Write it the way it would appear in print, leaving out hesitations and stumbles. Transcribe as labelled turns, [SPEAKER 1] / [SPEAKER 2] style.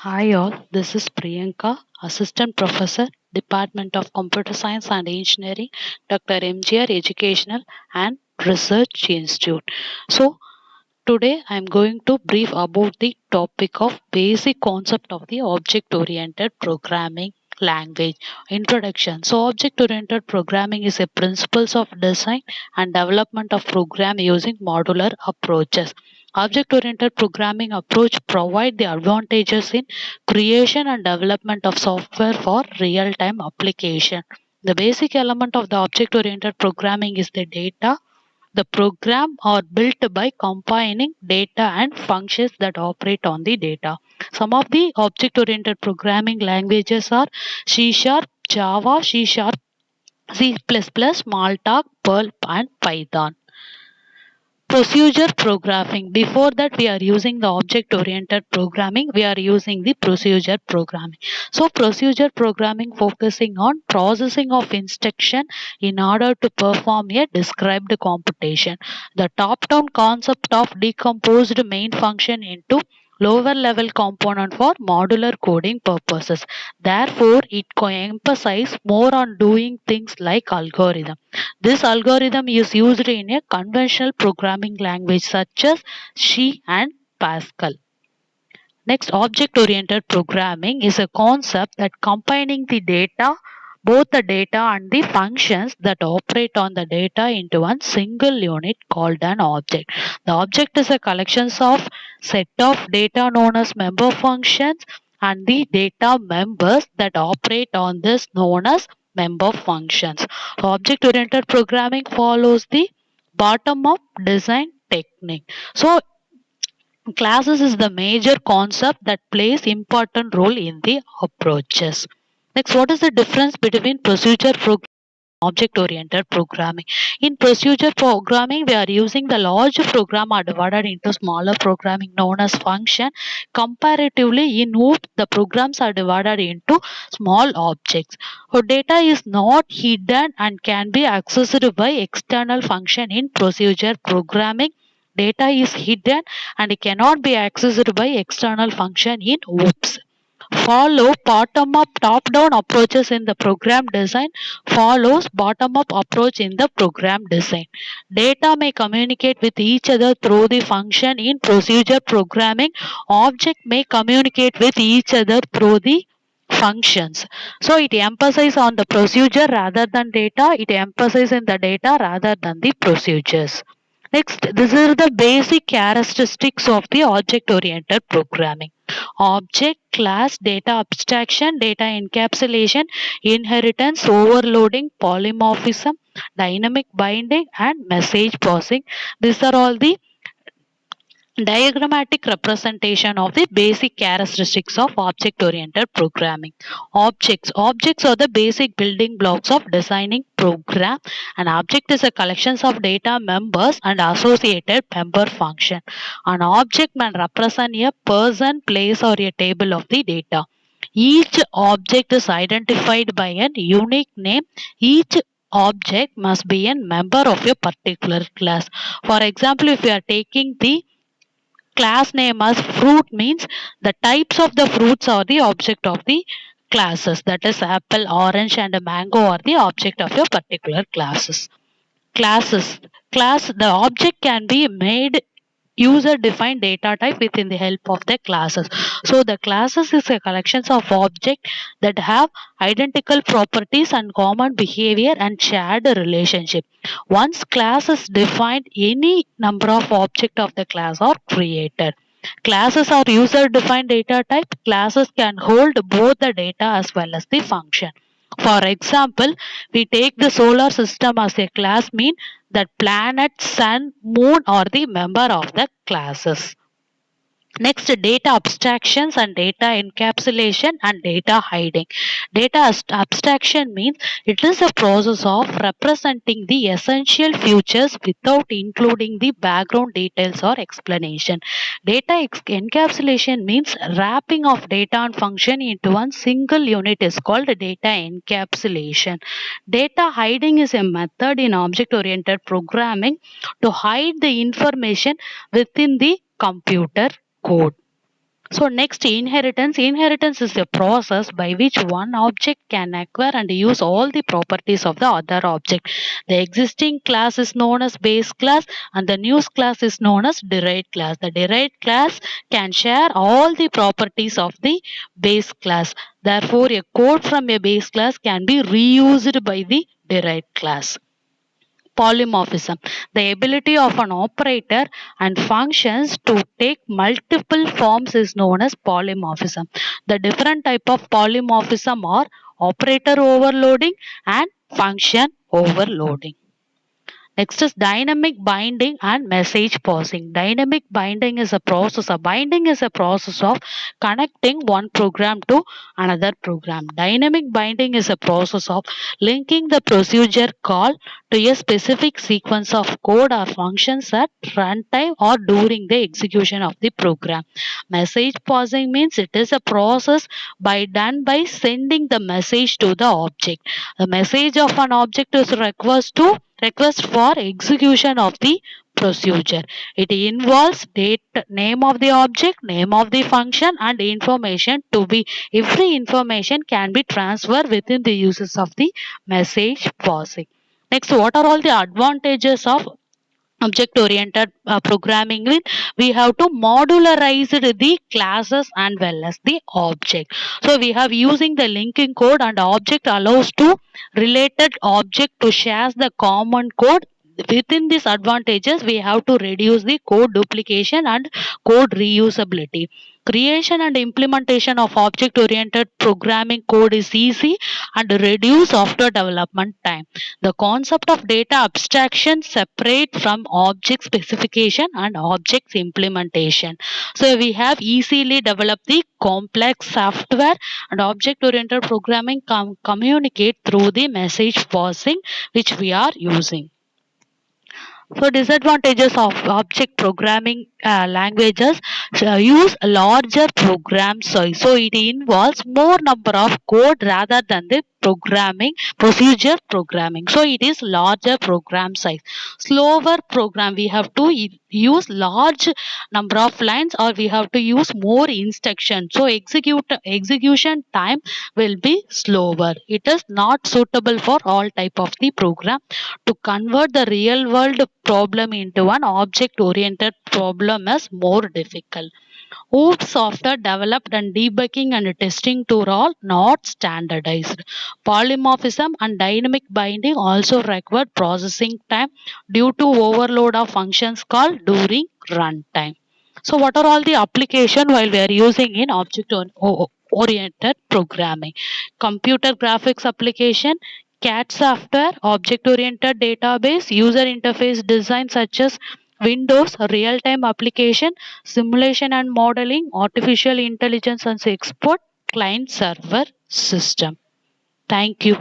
[SPEAKER 1] Hi all, this is Priyanka, Assistant Professor, Department of Computer Science and Engineering, Dr. MGR Educational and Research Institute. So today I am going to brief about the topic of basic concept of the object oriented programming language. Introduction. So object oriented programming is a principles of design and development of program using modular approaches. Object oriented programming approach provide the advantages in creation and development of software for real time application. The basic element of the object oriented programming is the data. The program are built by combining data and functions that operate on the data. Some of the object-oriented programming languages are C Sharp, Java, C Sharp, C++, Smalltalk, Perl, and Python. Procedure programming. Before that, we are using the object oriented programming. We are using the procedure programming. So, procedure programming focusing on processing of instruction in order to perform a described computation. The top down concept of decomposed main function into lower level component for modular coding purposes. Therefore, it emphasizes more on doing things like algorithm. This algorithm is used in a conventional programming language such as C and Pascal. Next, object oriented programming is a concept that combining the data, both the data and the functions that operate on the data into one single unit called an object. The object is a collection of set of data known as member functions and the data members that operate on this known as member functions. Object oriented programming follows the bottom up design technique. So classes is the major concept that plays important role in the approaches. Next, what is the difference between procedure programming and object oriented programming? In procedure programming, we are using the large program are divided into smaller programming known as function. Comparatively, in OOP, the programs are divided into small objects. So data is not hidden and can be accessed by external function. In procedure programming, data is hidden and it cannot be accessed by external function in OOPS. Follow bottom up top down approaches in the program design follows bottom up approach in the program design. Data may communicate with each other through the function. In procedure programming, object may communicate with each other through the functions. So it emphasizes on the procedure rather than data. It emphasizes in the data rather than the procedures. Next, these are the basic characteristics of the object oriented programming. Object, class, data abstraction, data encapsulation, inheritance, overloading, polymorphism, dynamic binding, and message passing. These are all the diagrammatic representation of the basic characteristics of object oriented programming. Objects are the basic building blocks of designing program. An object is a collection of data members and associated member function. An object may represent a person, place, or a table of the data. Each object is identified by a unique name. Each object must be a member of a particular class. For example, if we are taking the class name as fruit means the types of the fruits are the object of the classes, that is apple, orange and mango are the object of your particular Classes. The object can be made user defined data type within the help of the classes. So the classes is a collection of objects that have identical properties and common behavior and shared relationship. Once class is defined, any number of objects of the class are created. Classes are user defined data type. Classes can hold both the data as well as the function. For example, we take the solar system as a class, mean that planet, sun, moon are the member of the classes. Next, data abstractions and data encapsulation and data hiding. Abstraction means it is a process of representing the essential features without including the background details or explanation. Encapsulation means wrapping of data and function into one single unit is called data encapsulation. Data hiding is a method in object oriented programming to hide the information within the computer code. So next, inheritance. Inheritance is a process by which one object can acquire and use all the properties of the other object. The existing class is known as base class and the new class is known as derived class. The derived class can share all the properties of the base class. Therefore, a code from a base class can be reused by the derived class. Polymorphism, the ability of an operator and functions to take multiple forms is known as polymorphism. The different type of polymorphism are operator overloading and function overloading. Next is dynamic binding and message passing. Dynamic binding is a process. A binding is a process of connecting one program to another program. Dynamic binding is a process of linking the procedure call to a specific sequence of code or functions at runtime or during the execution of the program. Message passing means it is a process done by sending the message to the object. The message of an object is request for execution of the procedure. It involves date, name of the object, name of the function, and information to be every information can be transferred within the uses of the message passing. Next, what are all the advantages of object oriented programming? With we have to modularize the classes and well as the object. So we have using the linking code and object allows to related object to share the common code. Within these advantages we have to reduce the code duplication and code reusability. Creation and implementation of object oriented programming code is easy and reduce software development time. The concept of data abstraction separate from object specification and objects implementation. So we have easily developed the complex software and object oriented programming communicate through the message passing which we are using. So disadvantages of object programming languages use a larger program size. So it involves more number of code rather than the programming procedure programming. So it is larger program size. Slower program we have to use large number of lines or we have to use more instructions. So execution time will be slower. It is not suitable for all type of the program. To convert the real world problem into an object oriented problem is more difficult. OOP software developed and debugging and testing tool are not standardized. Polymorphism and dynamic binding also require processing time due to overload of functions called during runtime. So what are all the application while we are using in oriented programming? Computer graphics application, CAD software, object oriented database, user interface design such as Windows, real time application, simulation and modeling, artificial intelligence and export, client server system. Thank you.